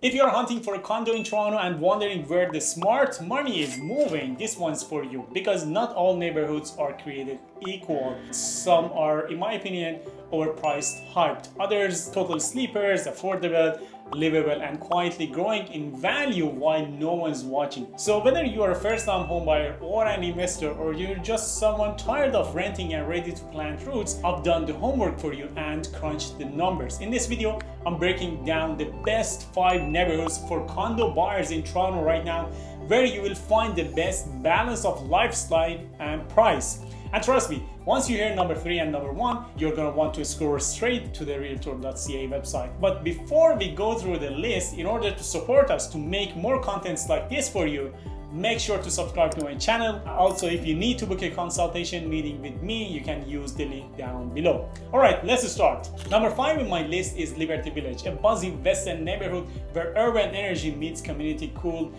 If you're hunting for a condo in Toronto and wondering where the smart money is moving, this one's for you, because not all neighborhoods are created equal. Some are, in my opinion, overpriced, hyped. Others, total sleepers, affordable, livable, and quietly growing in value while no one's watching. So whether you are a first-time homebuyer or an investor, or you're just someone tired of renting and ready to plant roots, I've done the homework for you and crunched the numbers. In this video, I'm breaking down the best 5 neighborhoods for condo buyers in Toronto right now, where you will find the best balance of lifestyle and price. And trust me, once you hear number 3 and number 1, you're going to want to scroll straight to the realtor.ca website. But before we go through the list, in order to support us to make more contents like this for you, make sure to subscribe to my channel. Also, if you need to book a consultation meeting with me, you can use the link down below. All right, let's start. Number 5 in my list is Liberty Village, a buzzy western neighborhood where urban energy meets community cool.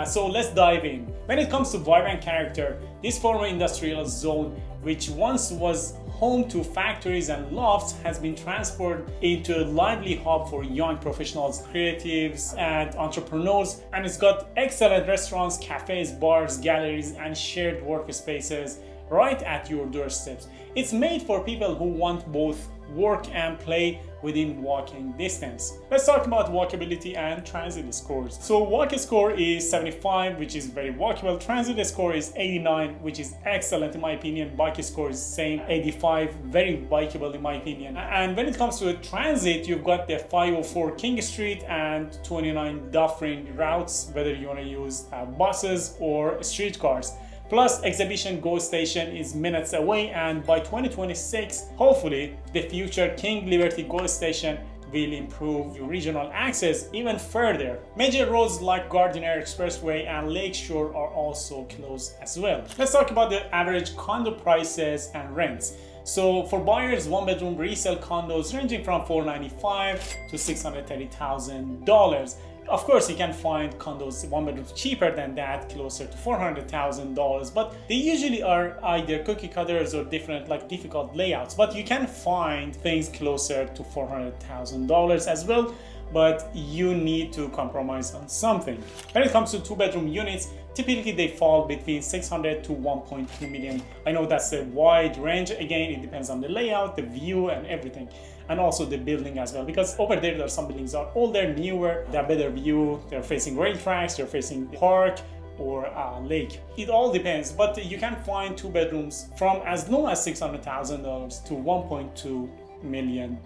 So let's dive in. When it comes to vibe and character, this former industrial zone, which once was home to factories and lofts, has been transformed into a lively hub for young professionals, creatives, and entrepreneurs. And it's got excellent restaurants, cafes, bars, galleries, and shared workspaces right at your doorsteps. It's made for people who want both work and play within walking distance. Let's talk about walkability and transit scores. So walk score is 75, which is very walkable. Transit score is 89, which is excellent in my opinion. Bike score is same, 85, very bikeable in my opinion. And when it comes to transit, you've got the 504 King Street and 29 Dufferin routes, whether you want to use buses or streetcars. Plus, Exhibition GO station is minutes away, and by 2026, hopefully, the future King Liberty GO station will improve your regional access even further. Major roads like Gardiner Expressway and Lakeshore are also close as well. Let's talk about the average condo prices and rents. So for buyers, 1-bedroom resale condos ranging from $495,000 to $630,000. Of course, you can find condos 1 bedroom cheaper than that, closer to $400,000, but they usually are either cookie cutters or difficult layouts. But you can find things closer to $400,000 as well, but you need to compromise on something. When it comes to 2-bedroom units, typically they fall between $600,000 to $1.2 million. I know that's a wide range. Again, it depends on the layout, the view, and everything. And also the building as well, because over there are some buildings are older, newer, they have better view, they're facing rail tracks, they're facing the park or a lake. It all depends, but you can find 2 bedrooms from as low as $600,000 to $1.2 million.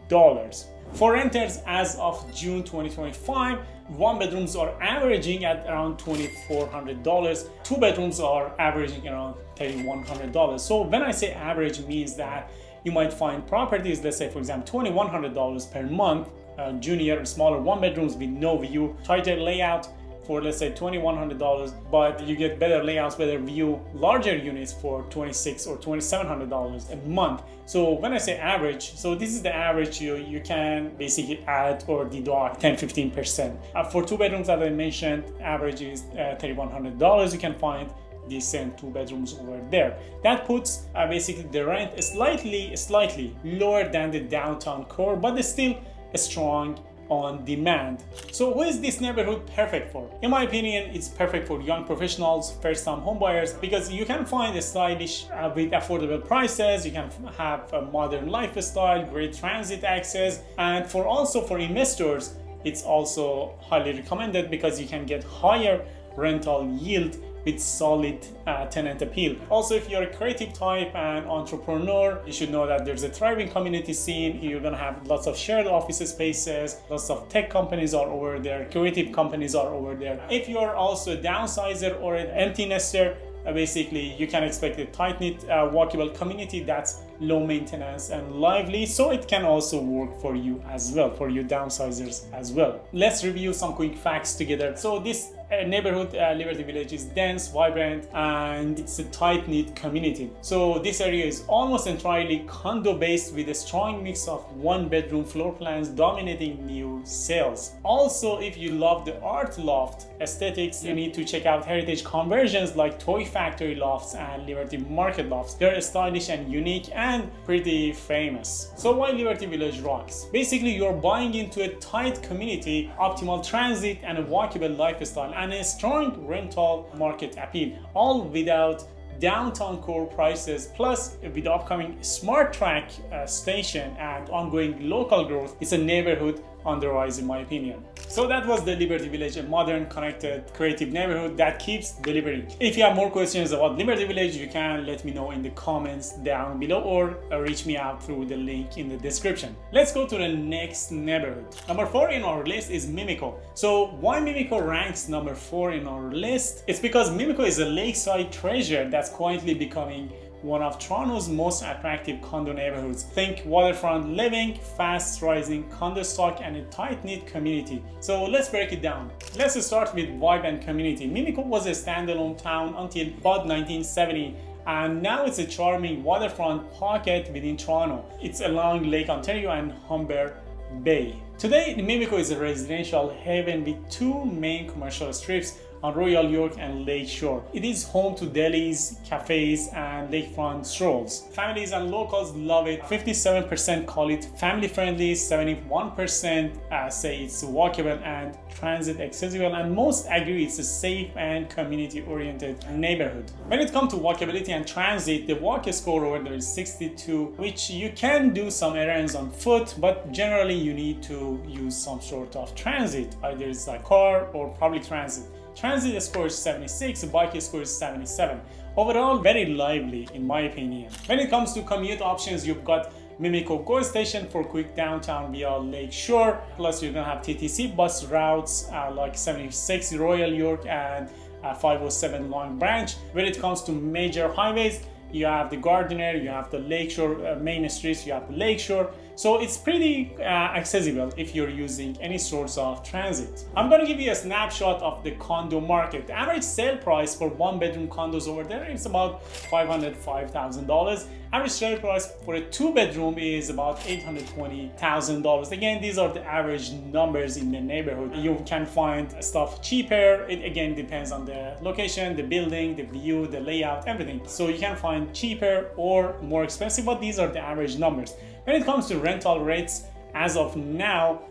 For renters as of June 2025, 1 bedrooms are averaging at around $2,400. 2 bedrooms are averaging around $3,100. So when I say average, means that you might find properties, let's say for example $2,100 per month, junior and smaller 1 bedrooms with no view, tighter layout for let's say $2,100, but you get better layouts, better view, larger units for $2,600 or $2,700 a month. So when I say average, so this is the average. You can basically add or deduct 10-15%. For 2 bedrooms, as I mentioned, average is $3,100. You can find decent 2 bedrooms over there. That puts basically the rent slightly lower than the downtown core, but it's still strong on demand. So who is this neighborhood perfect for? In my opinion, it's perfect for young professionals, first-time homebuyers, because you can find a stylish with affordable prices. You can have a modern lifestyle, great transit access, and for investors, it's also highly recommended because you can get higher rental yield with solid tenant appeal. Also, if you're a creative type and entrepreneur, you should know that there's a thriving community scene. You're gonna have lots of shared office spaces, lots of tech companies are over there, creative companies are over there. If you're also a downsizer or an empty nester, basically you can expect a tight-knit walkable community that's low maintenance and lively, so it can also work for you as well, for you downsizers as well. Let's review some quick facts together. So this neighborhood, Liberty Village, is dense, vibrant, and it's a tight-knit community. So this area is almost entirely condo-based with a strong mix of 1-bedroom floor plans dominating new sales. Also, if you love the art loft aesthetics, you need to check out heritage conversions like Toy Factory lofts and Liberty Market lofts. They're stylish and unique, and and pretty famous. So why Liberty Village rocks? Basically, you're buying into a tight community, optimal transit, and a walkable lifestyle, and a strong rental market appeal, all without downtown core prices. Plus, with the upcoming smart track station and ongoing local growth, it's a neighborhood on the rise, in my opinion. So that was the Liberty Village, a modern, connected, creative neighborhood that keeps delivering. If you have more questions about Liberty Village, you can let me know in the comments down below, or reach me out through the link in the description. Let's go to the next neighborhood. Number 4 in our list is Mimico. So why Mimico ranks number 4 in our list? It's because Mimico is a lakeside treasure that's quietly becoming one of Toronto's most attractive condo neighborhoods. Think waterfront living, fast rising condo stock, and a tight-knit community. So let's break it down. Let's start with vibe and community. Mimico was a standalone town until about 1970, and now it's a charming waterfront pocket within Toronto. It's along Lake Ontario and Humber Bay. Today, Mimico is a residential haven with 2 main commercial strips on Royal York and Lake Shore. It is home to delis, cafes, and lakefront strolls. Families and locals love it. 57% call it family friendly, 71% say it's walkable and transit accessible, and most agree it's a safe and community oriented neighborhood. When it comes to walkability and transit, the walk score over there is 62, which you can do some errands on foot, but generally you need to use some sort of transit, either it's a car or public transit. Transit score is 76, bike score is 77. Overall, very lively in my opinion. When it comes to commute options, you've got Mimico Go Station for quick downtown via Lake Shore. Plus, you're gonna have TTC bus routes like 76 Royal York and 507 Long Branch. When it comes to major highways, you have the Gardiner, you have the Lakeshore main streets, you have the Lakeshore. So it's pretty accessible if you're using any source of transit. I'm going to give you a snapshot of the condo market. The average sale price for 1-bedroom condos over there is about $505,000. Average sale price for a 2-bedroom is about $820,000. Again, these are the average numbers in the neighborhood. You can find stuff cheaper. It again depends on the location, the building, the view, the layout, everything. So you can find cheaper or more expensive, but these are the average numbers. When it comes to rental rates, as of now,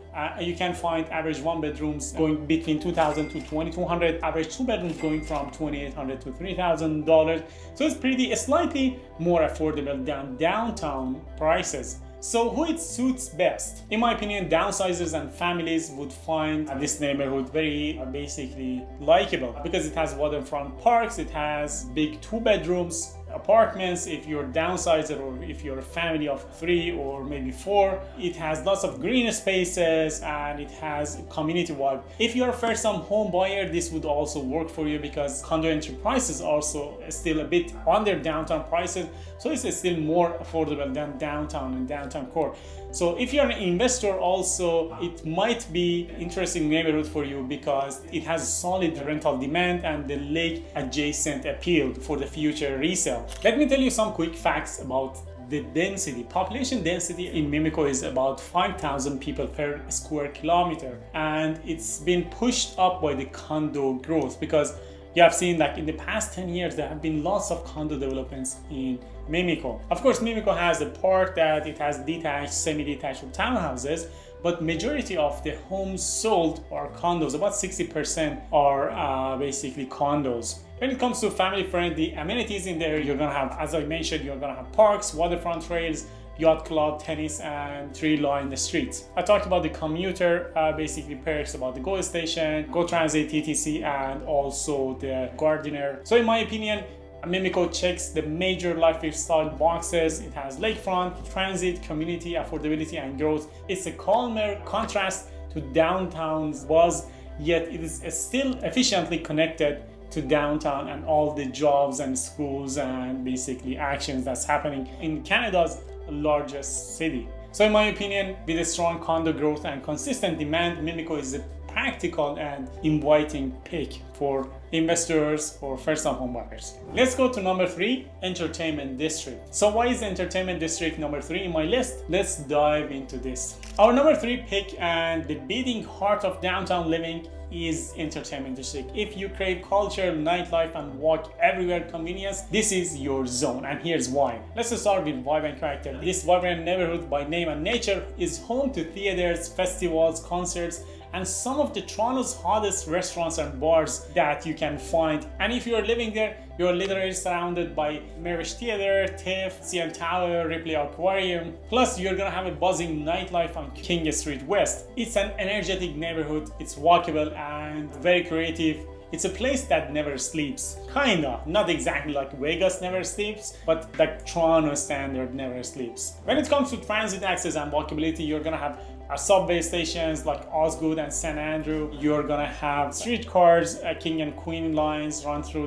you can find average 1-bedrooms going between $2,000 to $2,200, average 2-bedrooms going from $2,800 to $3,000. So it's pretty slightly more affordable than downtown prices. So who it suits best? In my opinion, downsizers and families would find this neighborhood very basically likable because it has waterfront parks, it has big 2-bedrooms, apartments. If you're a downsizer or if you're a family of 3 or maybe 4, it has lots of green spaces and it has community vibe. If you're a first-time home buyer, this would also work for you because condo entry prices also still a bit under downtown prices, so it's still more affordable than downtown and downtown core. So if you're an investor also, it might be interesting neighborhood for you because it has solid rental demand and the lake adjacent appeal for the future resale. Let me tell you some quick facts about the density. Population density in Mimico is about 5,000 people per square kilometer, and it's been pushed up by the condo growth because you have seen like in the past 10 years there have been lots of condo developments in Mimico. Of course, Mimico has a part that it has detached, semi-detached townhouses, but majority of the homes sold are condos. About 60% are basically condos. When it comes to family-friendly amenities in there, you're gonna have, as I mentioned, you're gonna have parks, waterfront trails, yacht club, tennis, and tree line the streets. I talked about the commuter basically perks about the Go Station, Go Transit, TTC, and also the Gardiner. So in my opinion, Mimico checks the major lifestyle boxes. It has lakefront, transit, community, affordability, and growth. It's a calmer contrast to downtown's buzz, yet it is still efficiently connected to downtown and all the jobs and schools and basically actions that's happening in Canada's largest city. So in my opinion, with a strong condo growth and consistent demand, Mimico is a practical and inviting pick for investors or first-time home buyers. Let's go to number 3, entertainment district. So why is entertainment district number 3 in my list? Let's dive into this. Our number 3 pick and the beating heart of downtown living is entertainment district. If you crave culture, nightlife, and walk everywhere convenience, this is your zone, and here's why. Let's start with vibe and character. This vibrant neighborhood by name and nature is home to theaters, festivals, concerts, and some of the Toronto's hottest restaurants and bars that you can find. And if you're living there, you're literally surrounded by Mirage Theatre, TIFF, CN Tower, Ripley Aquarium. Plus, you're gonna have a buzzing nightlife on King Street West. It's an energetic neighborhood, it's walkable and very creative. It's a place that never sleeps. Kinda, not exactly like Vegas never sleeps, but like Toronto standard never sleeps. When it comes to transit access and walkability, you're gonna have subway stations like Osgood and St. Andrew. You're gonna have streetcars, King and Queen lines run through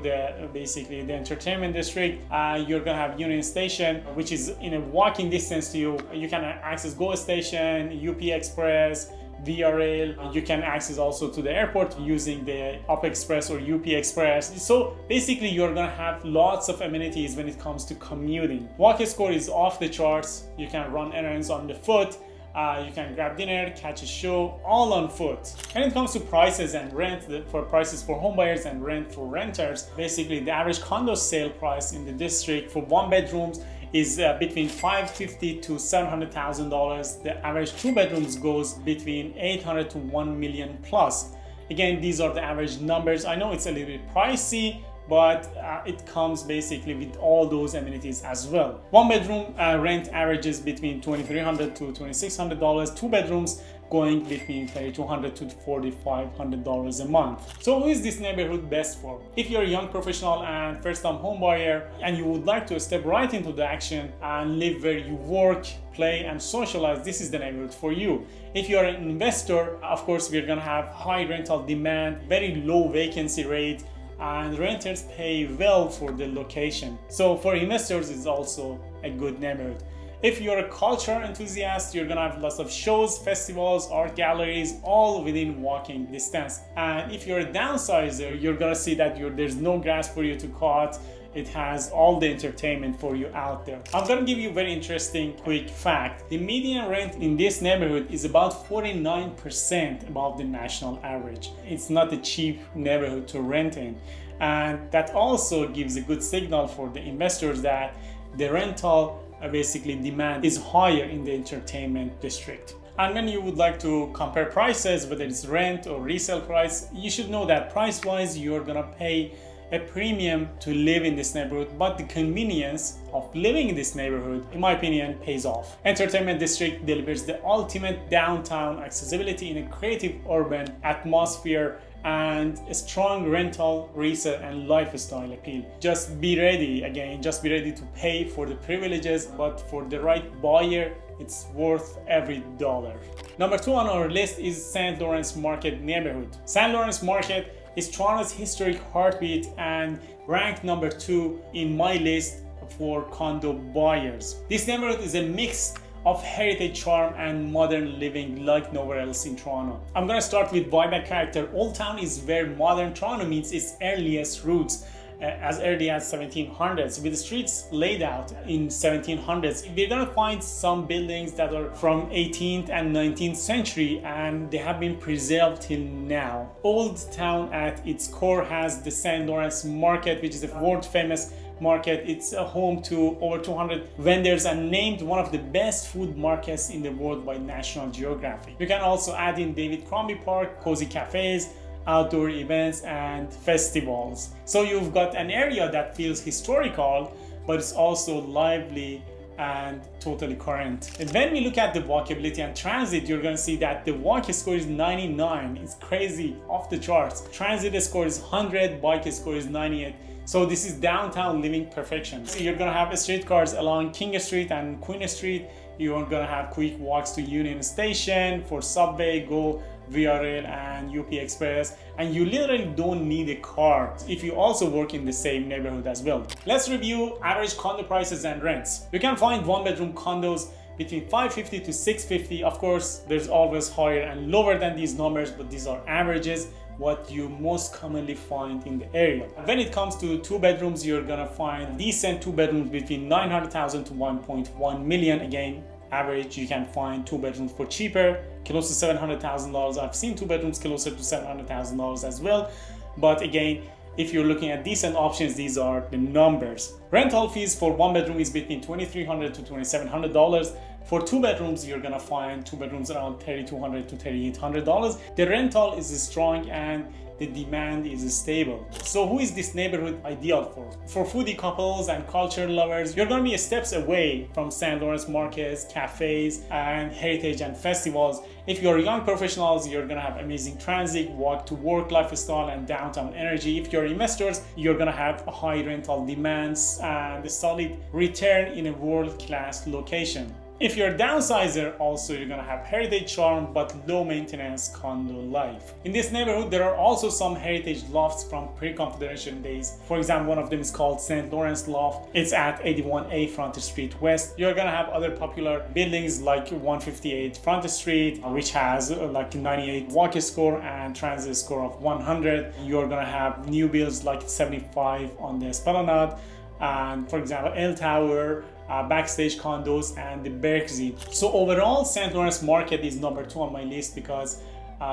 basically the entertainment district. You're gonna have Union Station, which is in a walking distance to you. You can access Go Station, UP Express, Via Rail. You can access also to the airport using the Up Express or UP Express. So basically you're gonna have lots of amenities when it comes to commuting. Walk score is off the charts. You can run errands on the foot. You can grab dinner, catch a show, all on foot. When it comes to prices and rent, for prices for home buyers and rent for renters, basically the average condo sale price in the district for 1 bedrooms is between $550,000 to $700,000. The average 2 bedrooms goes between $800,000 to $1 million plus. Again, these are the average numbers. I know it's a little bit pricey, but it comes basically with all those amenities as well. 1 bedroom rent averages between $2,300 to $2,600. 2 bedrooms going between $3,200 to $4,500 a month. So who is this neighborhood best for? If you're a young professional and first-time home buyer and you would like to step right into the action and live where you work, play, and socialize, this is the neighborhood for you. If you're an investor, of course, we're gonna have high rental demand, very low vacancy rate, and renters pay well for the location. So for investors, it's also a good neighborhood. If you're a culture enthusiast, you're gonna have lots of shows, festivals, art galleries, all within walking distance. And if you're a downsizer, you're gonna see that there's no grass for you to cut. It has all the entertainment for you out there. I'm gonna give you a very interesting quick fact. The median rent in this neighborhood is about 49% above the national average. It's not a cheap neighborhood to rent in. And that also gives a good signal for the investors that the rental basically demand is higher in the entertainment district. And when you would like to compare prices, whether it's rent or resale price, you should know that price-wise, you're gonna pay a premium to live in this neighborhood, but the convenience of living in this neighborhood, in my opinion, pays off. Entertainment district delivers the ultimate downtown accessibility in a creative urban atmosphere and a strong rental, resale, and lifestyle appeal. Just be ready to pay for the privileges, but for the right buyer, it's worth every dollar. Number 2 on our list is St. Lawrence Market neighborhood. St. Lawrence Market is Toronto's historic heartbeat and ranked number 2 in my list for condo buyers. This neighborhood is a mix of heritage charm and modern living like nowhere else in Toronto. I'm gonna start with vibe and character. Old Town is where modern Toronto meets its earliest roots. As early as 1700s, with the streets laid out in 1700s. We're gonna find some buildings that are from 18th and 19th century and they have been preserved till now. Old Town at its core has the St. Lawrence Market, which is a world famous market. It's a home to over 200 vendors and named one of the best food markets in the world by National Geographic. You can also add in David Crombie Park, cozy cafes, outdoor events and festivals. So you've got an area that feels historical, but it's also lively and totally current. And when we look at the walkability and transit, you're going to see that the walk score is 99. It's crazy, off the charts. Transit score is 100, bike score is 98. So this is downtown living perfection. So you're going to have streetcars along King Street and Queen Street. You're going to have quick walks to Union Station for subway, Go, Via Rail, and UP Express, and you literally don't need a car if you also work in the same neighborhood as well. Let's review average condo prices and rents. You can find 1 bedroom condos between 550 to 650. Of course, there's always higher and lower than these numbers, but these are averages, what you most commonly find in the area. When it comes to 2 bedrooms, you're gonna find decent 2 bedrooms between 900,000 to 1.1 million. Again, average. You can find 2 bedrooms for cheaper, close to $700,000. I've seen 2 bedrooms closer to $700,000 as well. But again, if you're looking at decent options, these are the numbers. Rental fees for 1 bedroom is between $2,300 to $2,700. For 2 bedrooms, you're gonna find 2 bedrooms around $3,200 to $3,800. The rental is strong and the demand is stable. So who is this neighborhood ideal for? For foodie couples and culture lovers, you're gonna be steps away from St. Lawrence markets, cafes, and heritage and festivals. If you're young professionals, you're gonna have amazing transit, walk to work lifestyle, and downtown energy. If you're investors, you're gonna have high rental demands and a solid return in a world-class location. If you're a downsizer, also you're gonna have heritage charm but low maintenance condo life. In this neighborhood, there are also some heritage lofts from pre-Confederation days. For example, one of them is called St. Lawrence Loft. It's at 81A Front Street West. You're gonna have other popular buildings like 158 Front Street, which has like 98 walk score and transit score of 100. You're gonna have new builds like 75 on the Esplanade, and for example, L Tower, Backstage Condos, and the Berkshire. So overall, St. Lawrence Market is number 2 on my list because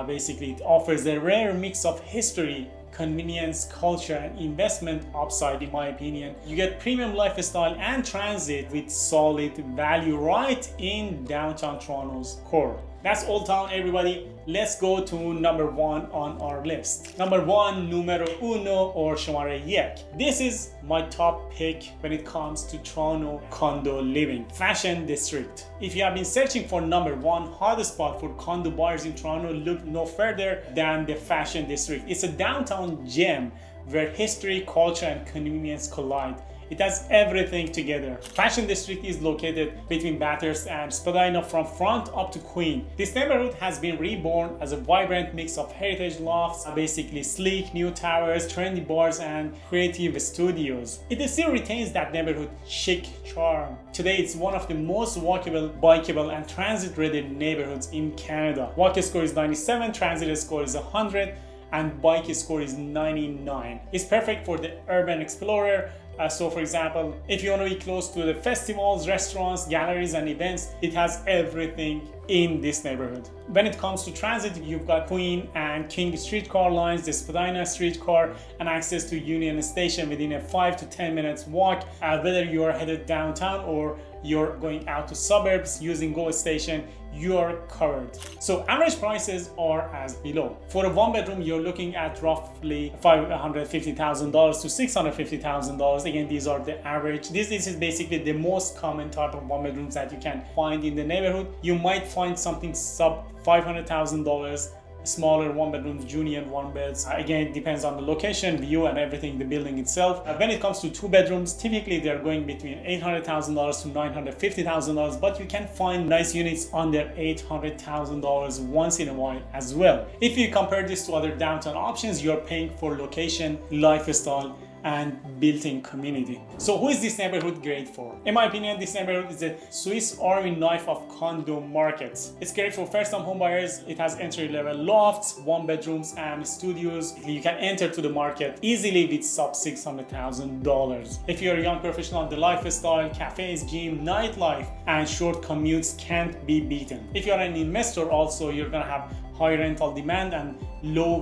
basically it offers a rare mix of history, convenience, culture, and investment upside. In my opinion, you get premium lifestyle and transit with solid value right in downtown Toronto's core. That's Old Town, everybody. Let's go to number 1 on our list. Number 1, numero uno, or شماره یک. This is my top pick when it comes to Toronto condo living. Fashion District. If you have been searching for number 1 hotspot for condo buyers in Toronto, look no further than the Fashion District. It's a downtown gem where history, culture, and convenience collide. It has everything together. Fashion District is located between Bathurst and Spadina from Front up to Queen. This neighborhood has been reborn as a vibrant mix of heritage lofts, basically sleek new towers, trendy bars, and creative studios. It still retains that neighborhood chic charm. Today, it's one of the most walkable, bikeable, and transit-ready neighborhoods in Canada. Walk score is 97, transit score is 100, and bike score is 99. It's perfect for the urban explorer. So for example, if you want to be close to the festivals, restaurants, galleries, and events, it has everything in this neighborhood. When it comes to transit, you've got Queen and King streetcar lines, the Spadina streetcar, and access to Union Station within a 5 to 10 minutes walk. Whether you're headed downtown or you're going out to suburbs using Go Station, you're covered. So average prices are as below. For a 1 bedroom, you're looking at roughly $550,000 to $650,000. Again, these are the average. This is basically the most common type of 1 bedrooms that you can find in the neighborhood. You might find something sub $500,000, smaller 1 bedrooms, junior 1 beds. Again, it depends on the location, view, and everything, the building itself. When it comes to 2 bedrooms, typically they're going between $800,000 to $950,000, but you can find nice units under $800,000 once in a while as well. If you compare this to other downtown options, you're paying for location, lifestyle, and built-in community. So who is this neighborhood great for? In my opinion, this neighborhood is a Swiss Army knife of condo markets. It's great for first-time home buyers. It has entry-level lofts, 1 bedrooms, and studios. You can enter to the market easily with sub $600,000. If you're a young professional, the lifestyle, cafes, gym, nightlife, and short commutes can't be beaten. If you're an investor also, you're gonna have high rental demand and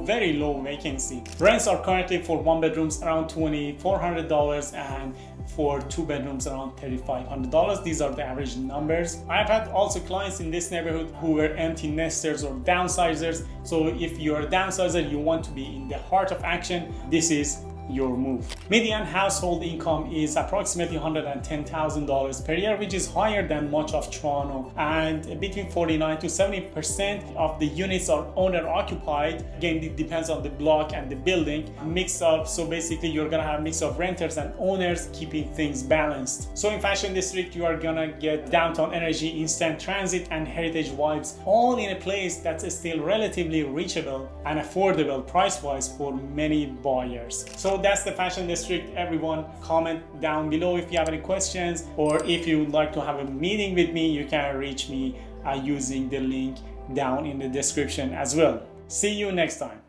very low vacancy. Rents are currently for 1 bedrooms around $2,400 and for 2 bedrooms around $3,500. These are the average numbers. I've had also clients in this neighborhood who were empty nesters or downsizers. So if you're a downsizer, you want to be in the heart of action, this is your move. Median household income is approximately $110,000 per year, which is higher than much of Toronto, and between 49 to 70% of the units are owner occupied. Again, it depends on the block and the building. So basically you're gonna have a mix of renters and owners, keeping things balanced. So in Fashion District, you are gonna get downtown energy, instant transit, and heritage vibes, all in a place that's still relatively reachable and affordable price-wise for many buyers. So So that's the fashion district, everyone. Comment down below if you have any questions, or if you would like to have a meeting with me, you can reach me using the link down in the description as well. See you next time.